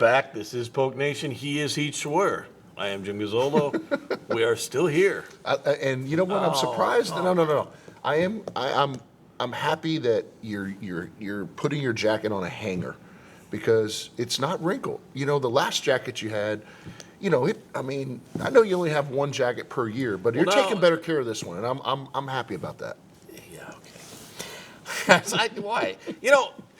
back. This is Poke Nation. He is Heath Schwer. I am Jim Gazzolo. We are still here. And you know what? I'm surprised. No. I'm happy that you're putting your jacket on a hanger because it's not wrinkled. You know, the last jacket you had, I know you only have one jacket per year, but you're taking better care of this one, and I'm happy about that. Yeah, okay. Why?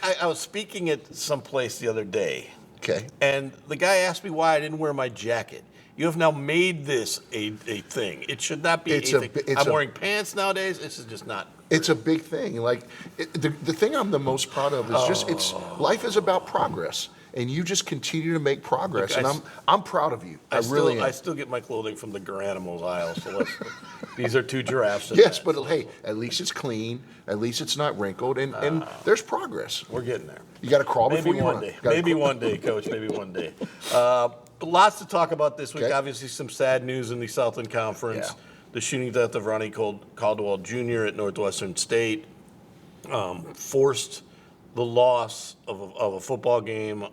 I was speaking at some place the other day. Okay. And the guy asked me why I didn't wear my jacket. You have now made this a thing. It should not be a thing. I'm wearing pants nowadays. This is just not. It's a big thing. Like the thing I'm the most proud of is life is about progress, and you just continue to make progress. Look, and I'm proud of you. I really am. I still get my clothing from the Garanimals aisle. So these are two giraffes. Yes, but hey, at least it's clean. At least it's not wrinkled, and there's progress. We're getting there. You got to crawl Maybe before you one run. day. Maybe one day, Coach. Maybe one day. Lots to talk about this week. Okay. Obviously, some sad news in the Southland Conference. Yeah. The shooting death of Ronnie Caldwell Jr. at Northwestern State forced the loss of a football game.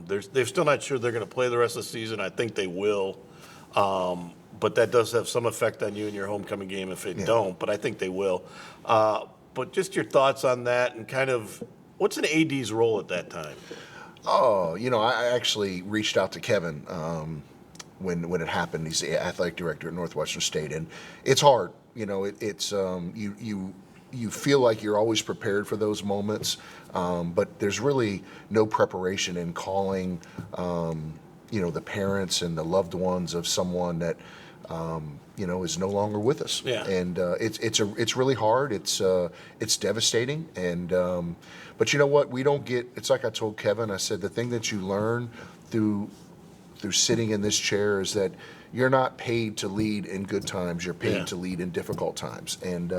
They're still not sure they're going to play the rest of the season. I think they will. But that does have some effect on you in your homecoming game if it don't. But I think they will. But just your thoughts on that and kind of what's an AD's role at that time? Oh, I actually reached out to Kevin when it happened. He's the athletic director at Northwestern State, and it's hard. It's you feel like you're always prepared for those moments, but there's really no preparation in calling, the parents and the loved ones of someone that is no longer with us. Yeah. And it's really hard. It's devastating. And but you know what? We don't get. It's like I told Kevin. I said the thing that you learn through sitting in this chair is that you're not paid to lead in good times. You're paid to lead in difficult times. And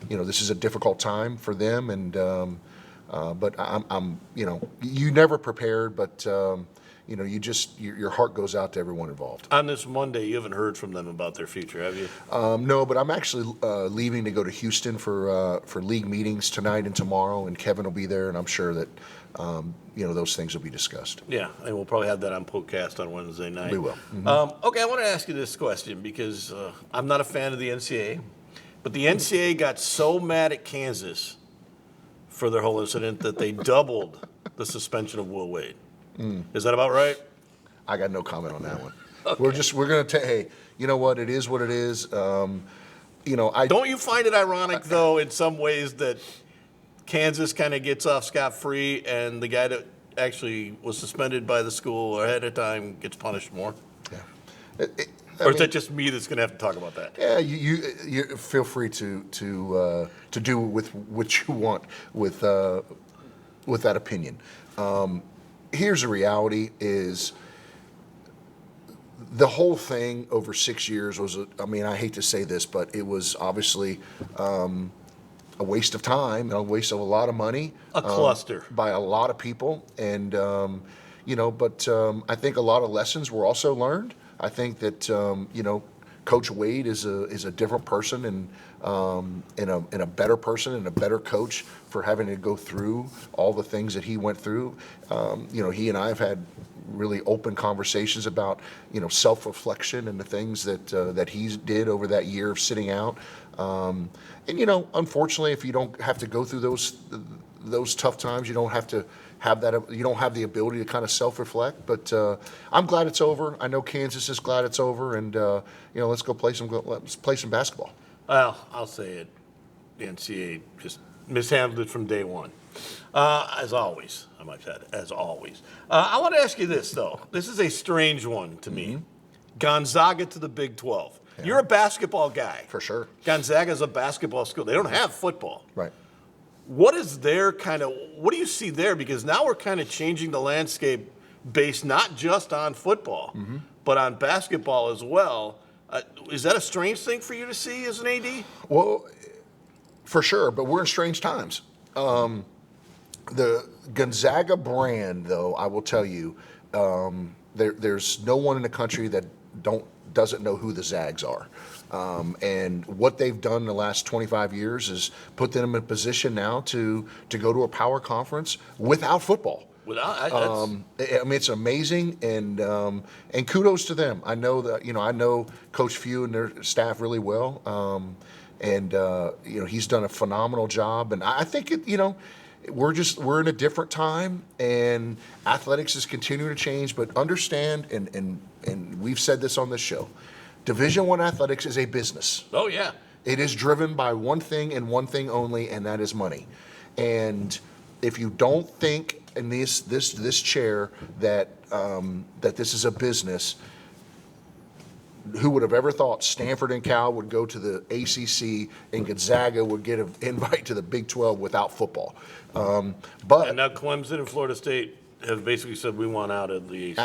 this is a difficult time for them. And but I'm you never prepared, but. Your heart goes out to everyone involved. On this Monday, you haven't heard from them about their future, have you? No, but I'm actually leaving to go to Houston for league meetings tonight and tomorrow, and Kevin will be there, and I'm sure that those things will be discussed. Yeah, and we'll probably have that on Podcast on Wednesday night. We will. Mm-hmm. Okay, I want to ask you this question because I'm not a fan of the NCAA, but the NCAA got so mad at Kansas for their whole incident that they doubled the suspension of Will Wade. Is that about right? I got no comment on that one. Okay. We're going to hey, you know what? It is what it is. Don't you find it ironic though, in some ways, that Kansas kind of gets off scot-free, and the guy that actually was suspended by the school ahead of time gets punished more? Yeah. Or is that just me that's going to have to talk about that? Yeah, you feel free to do with what you want with that opinion. Here's the reality is the whole thing over 6 years was, I hate to say this, but it was obviously a waste of time, a waste of a lot of money. A cluster. By a lot of people. And, but I think a lot of lessons were also learned. I think that, Coach Wade is a different person and a better person and a better coach for having to go through all the things that he went through. He and I have had really open conversations about self-reflection and the things that he did over that year of sitting out. Unfortunately, if you don't have to go through those tough times, you don't have to have that. You don't have the ability to kind of self-reflect. But I'm glad it's over. I know Kansas is glad it's over, and let's play some basketball. Well, I'll say it. The NCAA just mishandled it from day one, as always. I might have said as always. I want to ask you this though. This is a strange one to me. Gonzaga to the Big 12. Yeah. You're a basketball guy. For sure. Gonzaga's a basketball school. They don't have football. Right. What do you see there? Because now we're kind of changing the landscape based not just on football, but on basketball as well. Is that a strange thing for you to see as an AD? Well, for sure, but we're in strange times. The Gonzaga brand, though, I will tell you, there's no one in the country that doesn't know who the Zags are. And what they've done in the last 25 years is put them in a position now to go to a power conference without football. I mean, it's amazing, and kudos to them. I know that I know Coach Few and their staff really well, and he's done a phenomenal job. And I think we're in a different time, and athletics is continuing to change. But understand, and we've said this on this show, Division I athletics is a business. Oh yeah, it is driven by one thing and one thing only, and that is money. And if you don't think in this chair that this is a business, who would have ever thought Stanford and Cal would go to the ACC and Gonzaga would get an invite to the Big 12 without football? And now Clemson and Florida State have basically said we want out of the ACC.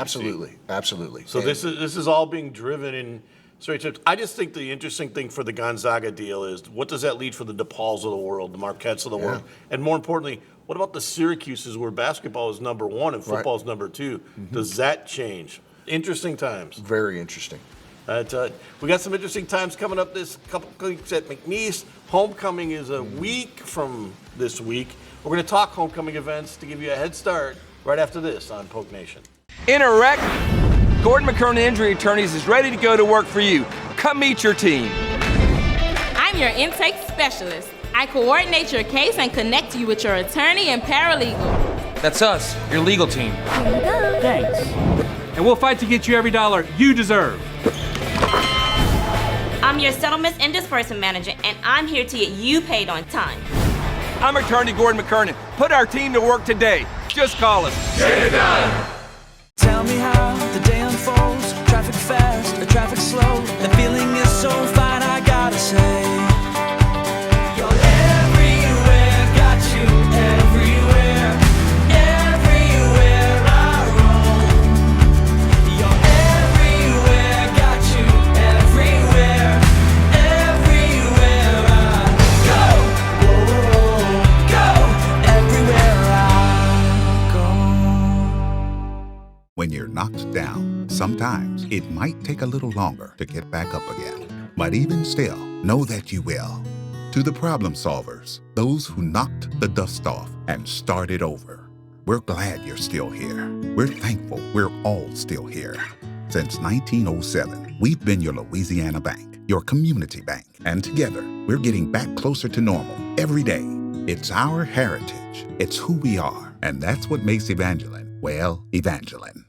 Absolutely. So this is all being driven in straight terms. I just think the interesting thing for the Gonzaga deal is what does that lead for the DePauls of the world, the Marquettes of the world, and more importantly, what about the Syracuses where basketball is number one and football is number two? Does that change? Interesting times. Very interesting. We got some interesting times coming up this couple weeks at McNeese. Homecoming is a week from this week. We're going to talk homecoming events to give you a head start right after this on Polk Nation. In a wreck, Gordon McKernan Injury Attorneys is ready to go to work for you. Come meet your team. I'm your intake specialist. I coordinate your case and connect you with your attorney and paralegal. That's us, your legal team. Thanks. And we'll fight to get you every dollar you deserve. I'm your settlements and disbursement manager, and I'm here to get you paid on time. I'm attorney Gordon McKernan. Put our team to work today. Just call us. Get it done! Tell me how the day unfolds. Traffic fast or traffic slow. The feeling is so fine, I gotta say. You're everywhere, got you everywhere. Everywhere I roam. You're everywhere, got you everywhere. Everywhere I go. Go. Everywhere I go. When you're knocked down, sometimes it might take a little longer to get back up again. But even still, know that you will. To the problem solvers, those who knocked the dust off and started over, we're glad you're still here. We're thankful we're all still here. Since 1907, we've been your Louisiana bank, your community bank. And together, we're getting back closer to normal every day. It's our heritage. It's who we are. And that's what makes Evangeline, well, Evangeline.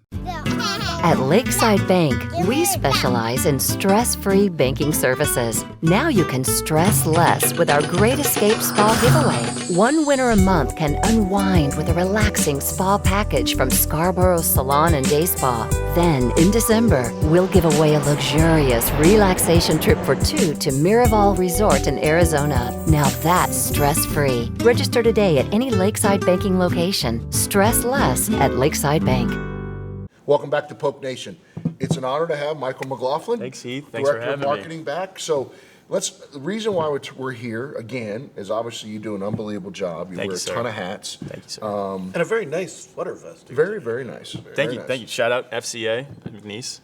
At Lakeside Bank, we specialize in stress-free banking services. Now you can stress less with our Great Escape Spa giveaway. One winner a month can unwind with a relaxing spa package from Scarborough's Salon and Day Spa. Then, in December, we'll give away a luxurious relaxation trip for two to Miraval Resort in Arizona. Now that's stress-free. Register today at any Lakeside banking location. Stress less at Lakeside Bank. Welcome back to Polk Nation. It's an honor to have Michael McLaughlin, Thanks, Heath. Thanks for Director of having Marketing, me. back. So the reason why we're here again is obviously you do an unbelievable job. You Thank wear you, a sir. ton of hats. Thank you, sir. And a very nice sweater vest. Very, very nice. Thank you. Thank you. Shout out FCA at McNeese.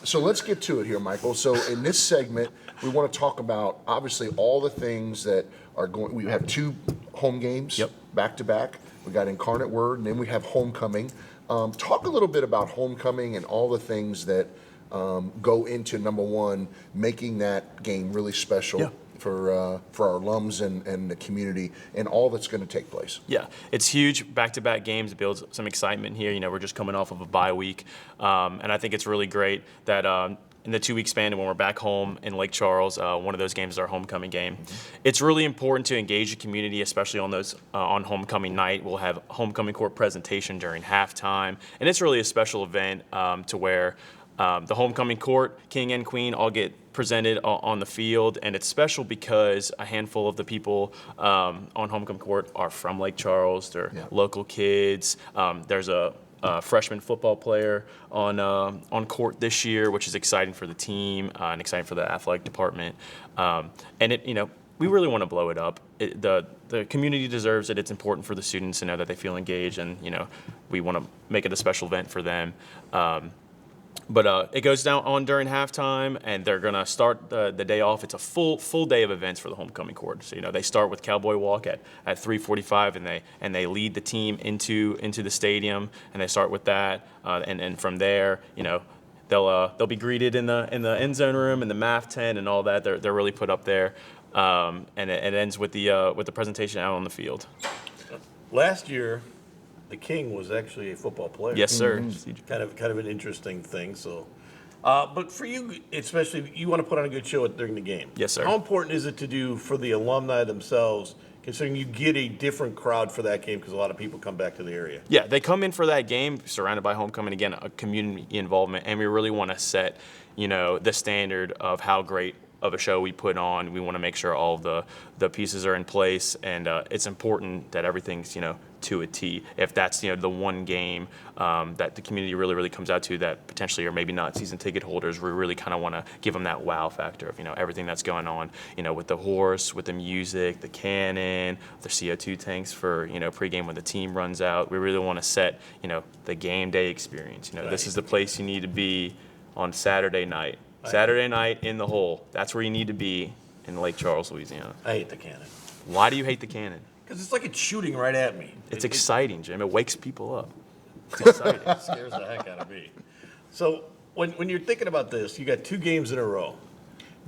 So let's get to it here, Michael. So in this segment, we want to talk about obviously all the things that are going. We have two home games back to back. We got Incarnate Word, and then we have Homecoming. Talk a little bit about Homecoming and all the things that go into, number one, making that game really special for our alums and the community and all that's going to take place. Yeah, it's huge. Back-to-back games. It builds some excitement here. You know, we're just coming off of a bye week. And I think it's really great that in the 2-week span when we're back home in Lake Charles, one of those games is our homecoming game. It's really important to engage the community, especially on those on homecoming night. We'll have homecoming court presentation during halftime, and it's really a special event to where the homecoming court, king and queen, all get presented on the field, and it's special because a handful of the people on homecoming court are from Lake Charles. They're local kids. There's a freshman football player on court this year, which is exciting for the team and exciting for the athletic department. And it, you know, we really want to blow it up. The community deserves it. It's important for the students to know that they feel engaged, and you know, we want to make it a special event for them. But it goes down on during halftime, and they're gonna start the day off. It's a full day of events for the homecoming court. So they start with Cowboy Walk at 3:45, and they lead the team into the stadium, and they start with that, and from there, they'll be greeted in the end zone room and the math tent and all that. They're really put up there, and it ends with the presentation out on the field. Last year, the King was actually a football player. Yes, sir. Kind of an interesting thing. So, but for you, especially, you want to put on a good show during the game. Yes, sir. How important is it to do for the alumni themselves, considering you get a different crowd for that game because a lot of people come back to the area? Yeah, they come in for that game, surrounded by homecoming, again, a community involvement, and we really want to set, the standard of how great of a show we put on. We want to make sure all the pieces are in place, and it's important that everything's, to a T. If that's, the one game that the community really comes out to that potentially are maybe not season ticket holders, we really kind of want to give them that wow factor of, everything that's going on, with the horse, with the music, the cannon, the CO2 tanks for, pregame when the team runs out. We really want to set, the game day experience. This is the place you need to be on Saturday night. Saturday night in the hole. That's where you need to be in Lake Charles, Louisiana. I hate the cannon. Why do you hate the cannon? Because it's like it's shooting right at me. It's exciting, Jim. It wakes people up. It's exciting. It scares the heck out of me. So when you're thinking about this, you got 2 games in a row.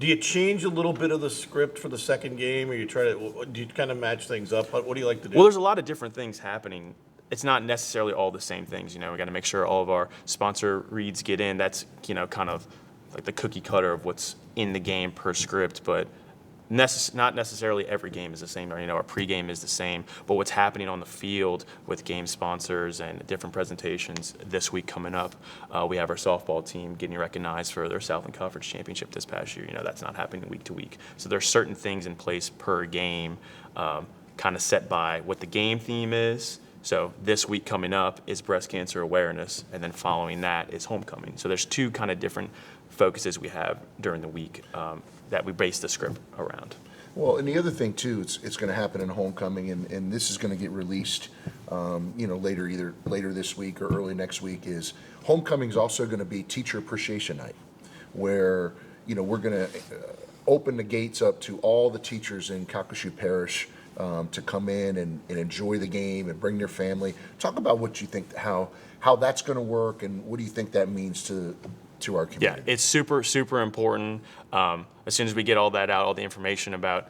Do you change a little bit of the script for the second game, or do you kind of match things up? What do you like to do? Well, there's a lot of different things happening. It's not necessarily all the same things. We got to make sure all of our sponsor reads get in. That's kind of like the cookie cutter of what's in the game per script, but not necessarily every game is the same. Our pregame is the same, but what's happening on the field with game sponsors and different presentations this week coming up, we have our softball team getting recognized for their Southland Conference Championship this past year. That's not happening week to week. So there's certain things in place per game, kind of set by what the game theme is. So this week coming up is breast cancer awareness, and then following that is homecoming. So there's 2 kind of different focuses we have during the week that we base the script around. Well, and the other thing too, it's going to happen in homecoming, and this is going to get released, either later this week or early next week. Is homecoming is also going to be Teacher Appreciation Night, where we're going to open the gates up to all the teachers in Calcasieu Parish to come in and enjoy the game and bring their family. Talk about what you think, how that's going to work, and what do you think that means to our community? Yeah, it's super important. As soon as we get all that out, all the information about,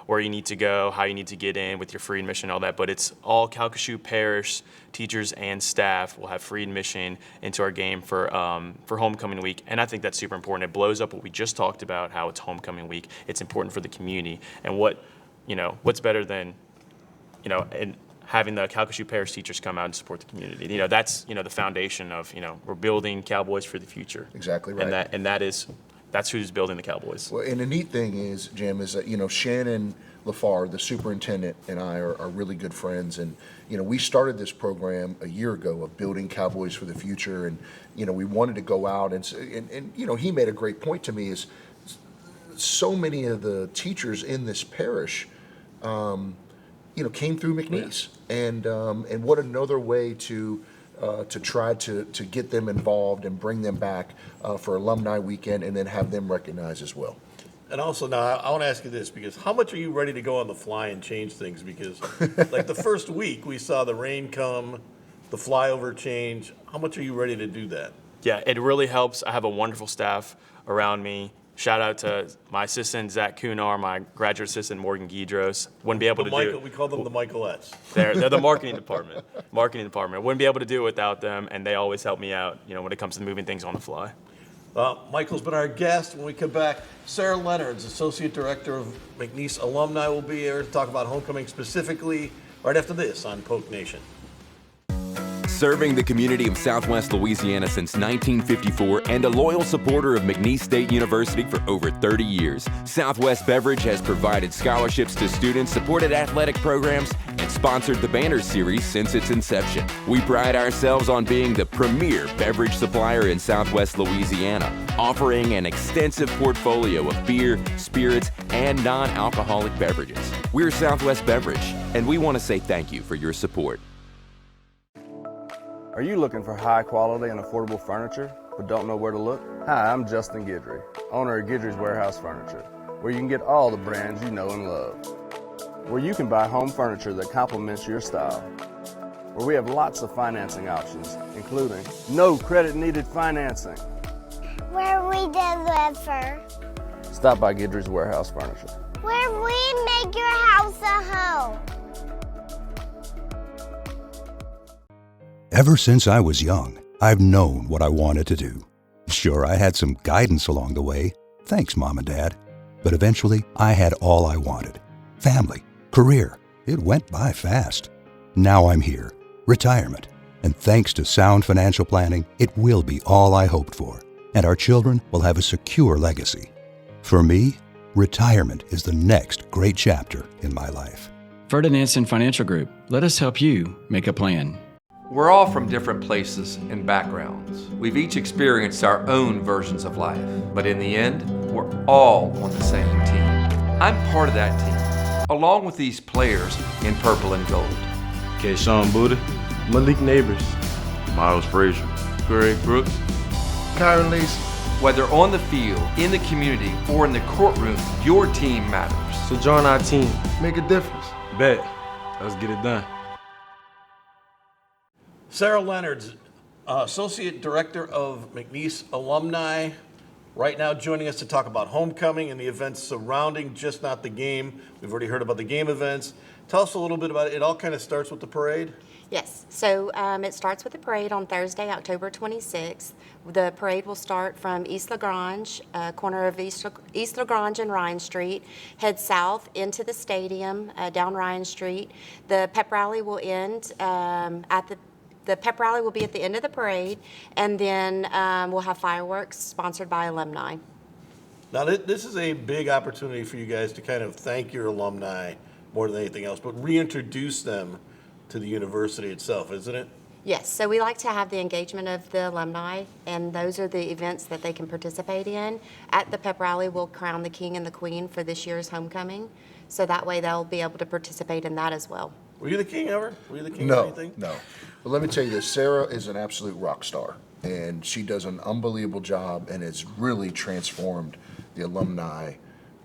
where you need to go, how you need to get in with your free admission, all that, but it's all Calcasieu Parish teachers and staff will have free admission into our game for homecoming week, and I think that's super important. It blows up what we just talked about, how it's homecoming week. It's important for the community, and what's better than, and having the Calcasieu Parish teachers come out and support the community. That's, the foundation of, we're building Cowboys for the future. Exactly right. And that's who's building the Cowboys. Well, and the neat thing is, Jim, is that, Shannon LaFar, the superintendent, and I are really good friends. And, we started this program a year ago of building Cowboys for the future. And, we wanted to go out and he made a great point to me is so many of the teachers in this parish, came through McNeese, and what another way to try to get them involved and bring them back for alumni weekend, and then have them recognized as well. And also, now I want to ask you this, because how much are you ready to go on the fly and change things? Because like the first week we saw the rain come, the flyover change. How much are you ready to do that? Yeah, it really helps. I have a wonderful staff around me. Shout out to my assistant, Zach Kunar, my graduate assistant, Morgan Guidros. Wouldn't be able to do it. We call them the Michaelettes. They're the marketing department. Wouldn't be able to do it without them, and they always help me out, when it comes to moving things on the fly. Michael's been our guest. When we come back, Sarah Leonards, Associate Director of McNeese Alumni, will be here to talk about homecoming specifically right after this on Polk Nation. Serving the community of Southwest Louisiana since 1954 and a loyal supporter of McNeese State University for over 30 years, Southwest Beverage has provided scholarships to students, supported athletic programs, and sponsored the Banner Series since its inception. We pride ourselves on being the premier beverage supplier in Southwest Louisiana, offering an extensive portfolio of beer, spirits, and non-alcoholic beverages. We're Southwest Beverage, and we want to say thank you for your support. Are you looking for high quality and affordable furniture? but don't know where to look? Hi, I'm Justin Guidry, owner of Guidry's Warehouse Furniture, where you can get all the brands you know and love. Where you can buy home furniture that complements your style. Where we have lots of financing options, including no credit needed financing. Where we deliver. Stop by Guidry's Warehouse Furniture. Where we make your house a home. Ever since I was young, I've known what I wanted to do. Sure, I had some guidance along the way. Thanks, Mom and Dad. But eventually, I had all I wanted. Family, career. It went by fast. Now I'm here. Retirement. And thanks to sound financial planning, it will be all I hoped for. And our children will have a secure legacy. For me, retirement is the next great chapter in my life. Ferdinandson Financial Group. Let us help you make a plan. We're all from different places and backgrounds. We've each experienced our own versions of life, but in the end, we're all on the same team. I'm part of that team, along with these players in purple and gold. Kayshawn Buddha, Malik Neighbors, Miles Frazier, Greg Brooks, Kyron Lees. Whether on the field, in the community, or in the courtroom, your team matters. So join our team. Make a difference. Bet. Let's get it done. Sarah Leonards, Associate Director of McNeese Alumni, right now joining us to talk about homecoming and the events surrounding just not the game. We've already heard about the game events. Tell us a little bit about it. It all kind of starts with the parade. Yes, so it starts with the parade on Thursday, October 26th. The parade will start from East LaGrange, corner of East LaGrange and Ryan Street, head south into the stadium, down Ryan Street. The pep rally will end the pep rally will be at the end of the parade, and then we'll have fireworks sponsored by alumni. Now, this is a big opportunity for you guys to kind of thank your alumni more than anything else, but reintroduce them to the university itself, isn't it? Yes, so we like to have the engagement of the alumni, and those are the events that they can participate in. At the pep rally, we'll crown the king and the queen for this year's homecoming, so that way they'll be able to participate in that as well. Were you the king ever? Were you the king No, of anything? no. But let me tell you this, Sarah is an absolute rock star, and she does an unbelievable job and has really transformed the alumni.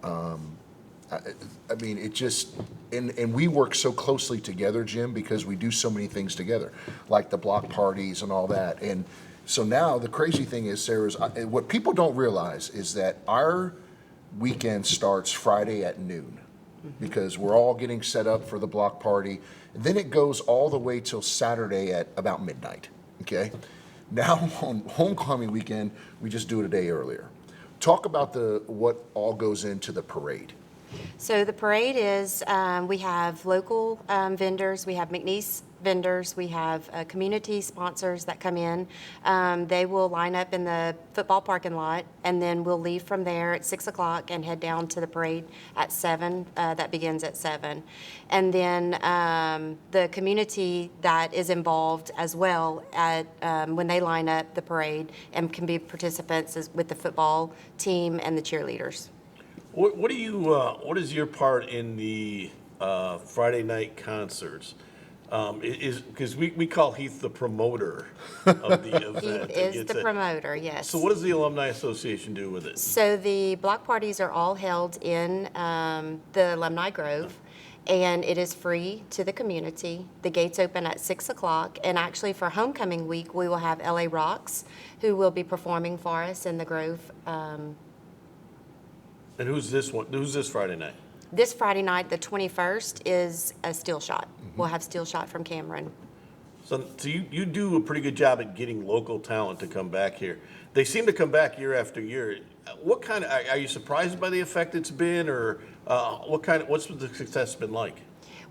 I mean, it just, and we work so closely together, Jim, because we do so many things together, like the block parties and all that. And so now the crazy thing is, Sarah's, what people don't realize is that our weekend starts Friday at noon, because we're all getting set up for the block party. And then it goes all the way till Saturday at about midnight, okay? Now on homecoming weekend, we just do it a day earlier. Talk about what all goes into the parade. So the parade is, we have local vendors, we have McNeese vendors, we have community sponsors that come in. They will line up in the football parking lot, and then we'll leave from there at 6 o'clock and head down to the parade at 7. That begins at 7. And then the community that is involved as well at when they line up the parade and can be participants with the football team and the cheerleaders. What do you? What is your part in the Friday night concerts? Because we call Heath the promoter of the event. He is the promoter, yes. So what does the Alumni Association do with it? So the block parties are all held in the Alumni Grove, and it is free to the community. The gates open at 6 o'clock, and actually for homecoming week, we will have LA Rocks, who will be performing for us in the Grove. And who's this one? Who's this Friday night? This Friday night, the 21st, is a Steel Shot. We'll have Steel Shot from Cameron. So you do a pretty good job at getting local talent to come back here. They seem to come back year after year. What kind of, are you surprised by the effect it's been, or what's the success been like?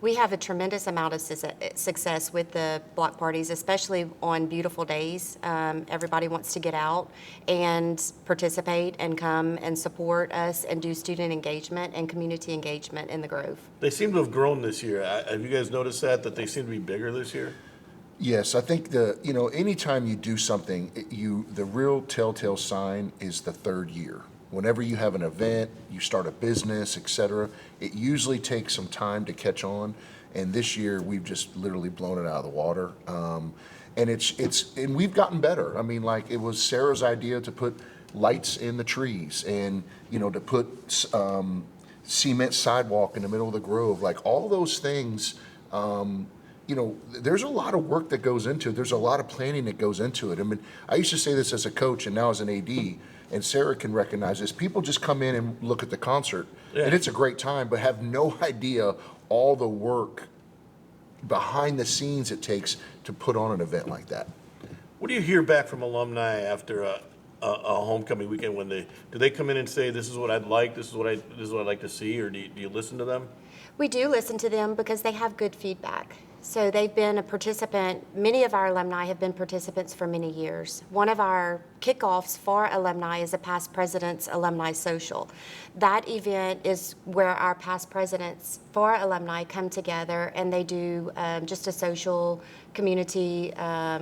We have a tremendous amount of success with the block parties, especially on beautiful days. Everybody wants to get out and participate and come and support us and do student engagement and community engagement in the Grove. They seem to have grown this year. Have you guys noticed that they seem to be bigger this year? Yes, I think anytime you do something, the real telltale sign is the third year. Whenever you have an event, you start a business, etc., it usually takes some time to catch on. And this year, we've just literally blown it out of the water. And and we've gotten better. I mean, like, it was Sarah's idea to put lights in the trees and, to put cement sidewalk in the middle of the grove. Like, all those things, there's a lot of work that goes into it. There's a lot of planning that goes into it. I mean, I used to say this as a coach and now as an AD, and Sarah can recognize this. People just come in and look at the concert, and it's a great time, but have no idea all the work behind the scenes it takes to put on an event like that. What do you hear back from alumni after a homecoming weekend when do they come in and say, this is what I'd like, this is what I'd like to see, or do you listen to them? We do listen to them because they have good feedback. So they've been a participant. Many of our alumni have been participants for many years. One of our kickoffs for alumni is a past president's alumni social. That event is where our past presidents for alumni come together and they do just a social community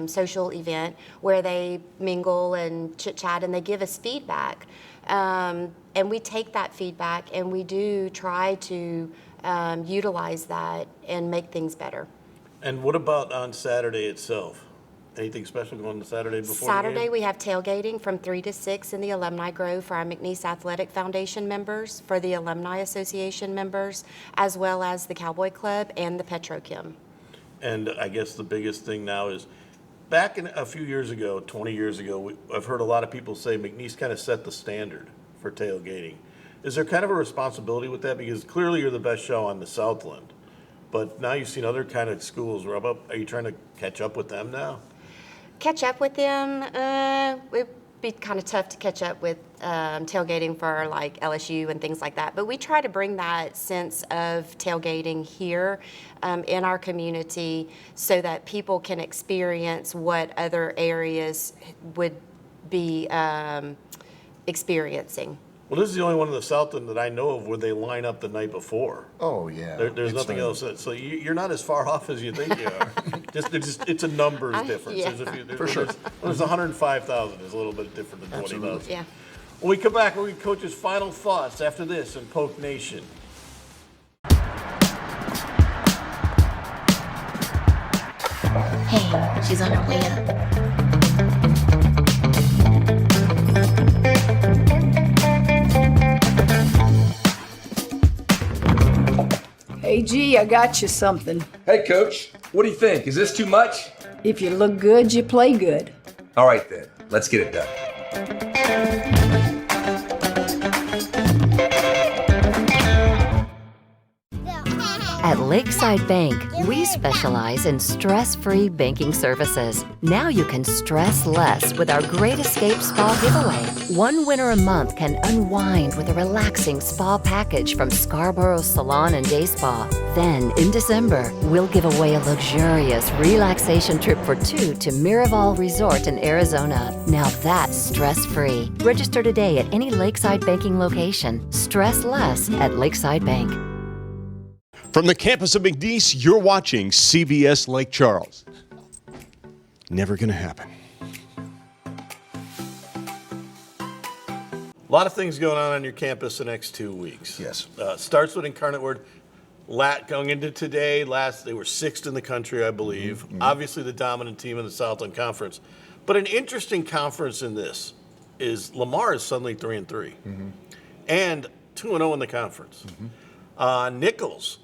social event where they mingle and chit chat and they give us feedback. And we take that feedback and we do try to utilize that and make things better. And what about on Saturday itself? Anything special going on Saturday before the Saturday, game? we have tailgating from 3 to 6 in the Alumni Grove for our McNeese Athletic Foundation members, for the Alumni Association members, as well as the Cowboy Club and the Petrochem. And I guess the biggest thing now is, back in a few years ago, 20 years ago, I've heard a lot of people say McNeese kind of set the standard for tailgating. Is there kind of a responsibility with that? Because clearly you're the best show on the Southland. But now you've seen other kind of schools rub up. Are you trying to catch up with them now? Catch up with them, it'd be kind of tough to catch up with tailgating for like LSU and things like that. But we try to bring that sense of tailgating here in our community so that people can experience what other areas would be experiencing. Well, this is the only one in the Southland that I know of where they line up the night before. Oh, yeah. There's nothing else. So you're not as far off as you think you are. It's a numbers difference. Yeah. For sure. There's 105,000 is a little bit different than 20,000. Yeah. When we come back, we'll get Coach's final thoughts after this in Polk Nation. Hey, she's on her way up. Hey, G, I got you something. Hey, Coach. What do you think? Is this too much? If you look good, you play good. All right, then. Let's get it done. At Lakeside Bank, we specialize in stress-free banking services. Now you can stress less with our Great Escape Spa giveaway. One winner a month can unwind with a relaxing spa package from Scarborough's Salon and Day Spa. Then, in December, we'll give away a luxurious relaxation trip for two to Miraval Resort in Arizona. Now that's stress-free. Register today at any Lakeside banking location. Stress less at Lakeside Bank. From the campus of McNeese, you're watching CBS Lake Charles. Never gonna happen. A lot of things going on your campus the next 2 weeks. Yes. Starts with Incarnate Word. Going into today, they were 6th in the country, I believe. Mm-hmm. Obviously the dominant team in the Southland Conference. But an interesting conference in this is Lamar is suddenly 3-3. Mm-hmm. And 2-0 in the conference. Mm-hmm. Nichols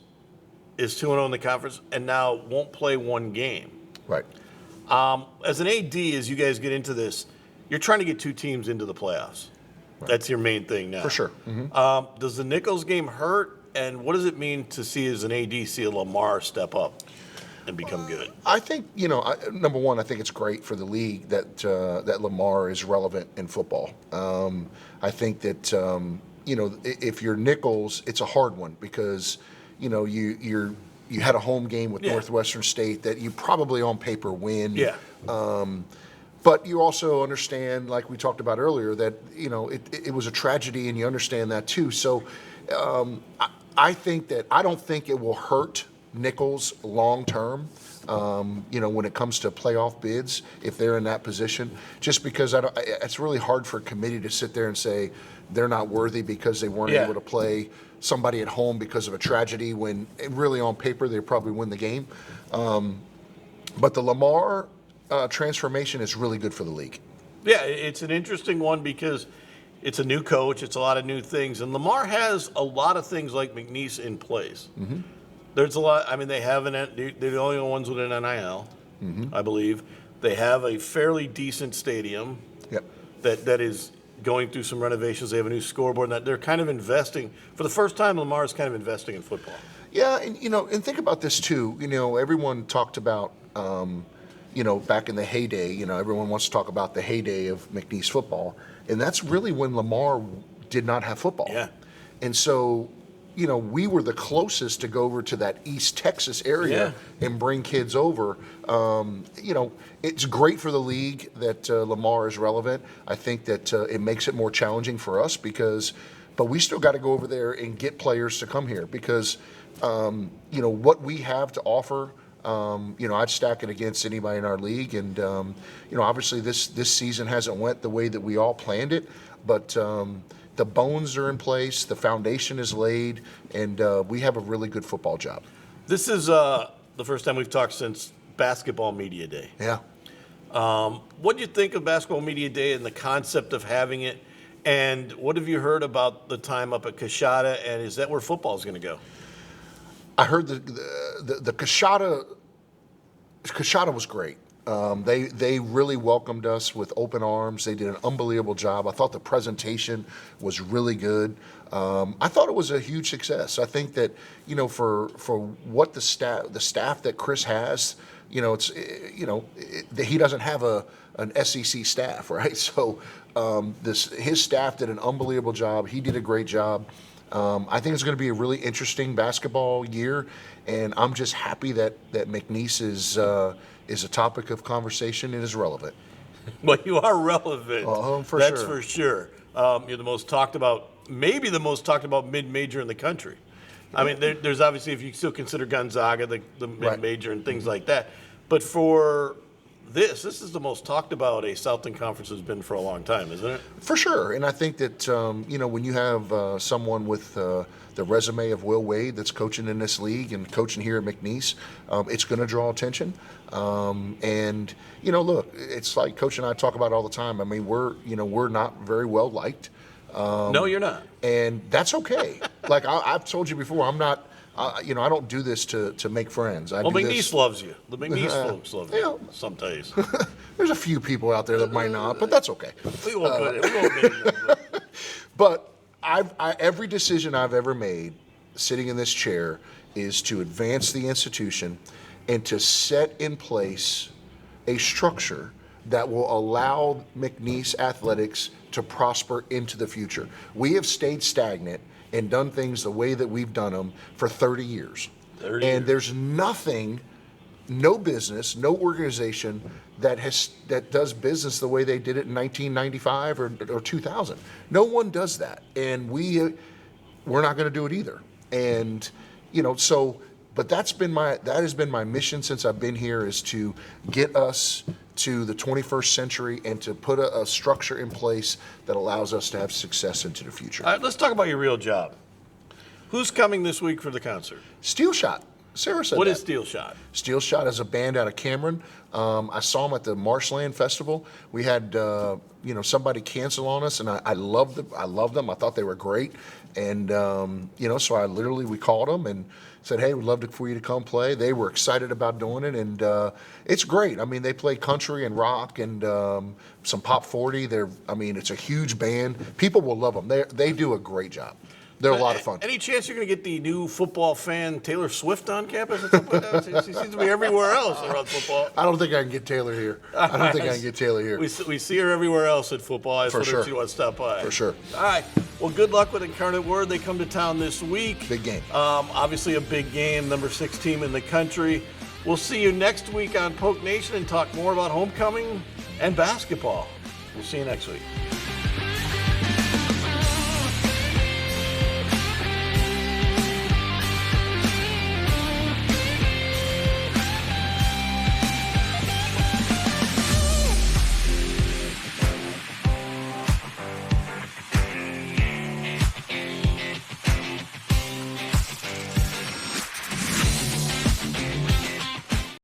is 2-0 in the conference and now won't play one game. Right. As an AD, as you guys get into this, you're trying to get two teams into the playoffs. Right. That's your main thing now. For sure. Mm-hmm. Does the Nichols game hurt? And what does it mean to see as an AD, see a Lamar step up and become good? I think, number one, I think it's great for the league that Lamar is relevant in football. I think that, if you're Nichols, it's a hard one because – you had a home game with Northwestern State that you probably on paper win. Yeah. But you also understand, like we talked about earlier, that it was a tragedy, and you understand that too. So I think that I don't think it will hurt Nichols long term. When it comes to playoff bids, if they're in that position, just because it's really hard for a committee to sit there and say they're not worthy because they weren't able to play somebody at home because of a tragedy, when really on paper they probably win the game. But the Lamar transformation is really good for the league. Yeah, it's an interesting one because it's a new coach. It's a lot of new things. And Lamar has a lot of things like McNeese in place. Mm-hmm. There's a lot. I mean, they're the only ones with an NIL, I believe. They have a fairly decent stadium that is going through some renovations. They have a new scoreboard. And they're kind of investing. For the first time, Lamar is kind of investing in football. Yeah, and think about this too. Everyone talked about, back in the heyday. Everyone wants to talk about the heyday of McNeese football, and that's really when Lamar did not have football. Yeah, and so. We were the closest to go over to that East Texas area and bring kids over. It's great for the league that Lamar is relevant. I think that it makes it more challenging for us but we still got to go over there and get players to come here because, what we have to offer, I'd stack it against anybody in our league. And, obviously this season hasn't went the way that we all planned it, but the bones are in place, the foundation is laid, and we have a really good football job. This is the first time we've talked since Basketball Media Day. Yeah. What do you think of Basketball Media Day and the concept of having it? And what have you heard about the time up at Coshada, and is that where football is going to go? I heard the Coshada was great. They really welcomed us with open arms. They did an unbelievable job. I thought the presentation was really good. I thought it was a huge success. I think that for what the staff that Chris has, he doesn't have an SEC staff, right? So his staff did an unbelievable job. He did a great job. I think it's going to be a really interesting basketball year, and I'm just happy that McNeese is a topic of conversation and is relevant. Well, you are relevant. That's sure. for sure. You're the most talked about, maybe the most talked about mid-major in the country. I mean, there's obviously, if you still consider Gonzaga the mid-major and things like that. But for this is the most talked about a Southland Conference has been for a long time, isn't it? For sure. And I think that, when you have someone with the resume of Will Wade that's coaching in this league and coaching here at McNeese, it's going to draw attention. And, look, it's like Coach and I talk about all the time. I mean, we're not very well liked. No, you're not. And that's okay. Like I've told you before, I'm not, I don't do this to make friends. McNeese loves you. The McNeese folks love you some days. There's a few people out there that might not, but that's okay. We won't name them. But every decision I've ever made sitting in this chair is to advance the institution and to set in place a structure that will allow McNeese athletics to prosper into the future. We have stayed stagnant and done things the way that we've done them for 30 years. And there's nothing, no business, no organization that does business the way they did it in 1995 or 2000. No one does that. And we're not going to do it either. And, but that has been my mission since I've been here, is to get us to the 21st century and to put a structure in place that allows us to have success into the future. All right, let's talk about your real job. Who's coming this week for the concert? Steel Shot. Sarah said What that. is Steel Shot? Steel Shot is a band out of Cameron. I saw them at the Marshland Festival. We had somebody cancel on us, and I loved them. I thought they were great, and so we called them and said, hey, we'd love for you to come play. They were excited about doing it, and it's great. I mean, they play country and rock and some pop 40. It's a huge band. People will love them. They do a great job. They're a lot of fun. Any chance you're going to get the new football fan Taylor Swift on campus or something like that? She seems to be everywhere else around football. I don't think I can get Taylor here. We see her everywhere else at football. I thought she wants to stop by. For sure. All right. Well, good luck with Incarnate Word. They come to town this week. Big game. Obviously a big game, number 6 team in the country. We'll see you next week on Poke Nation and talk more about homecoming and basketball. We'll see you next week.